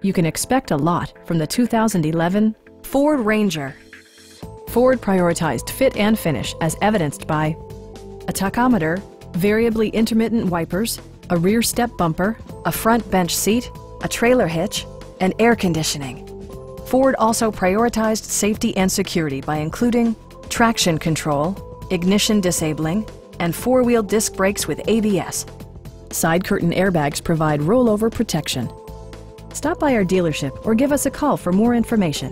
You can expect a lot from the 2011 Ford Ranger. Ford prioritized fit and finish as evidenced by a tachometer, variably intermittent wipers, a rear step bumper, a front bench seat, a trailer hitch, and air conditioning. Ford also prioritized safety and security by including traction control, ignition disabling, and four-wheel disc brakes with ABS. Side curtain airbags provide rollover protection. Stop by our dealership or give us a call for more information.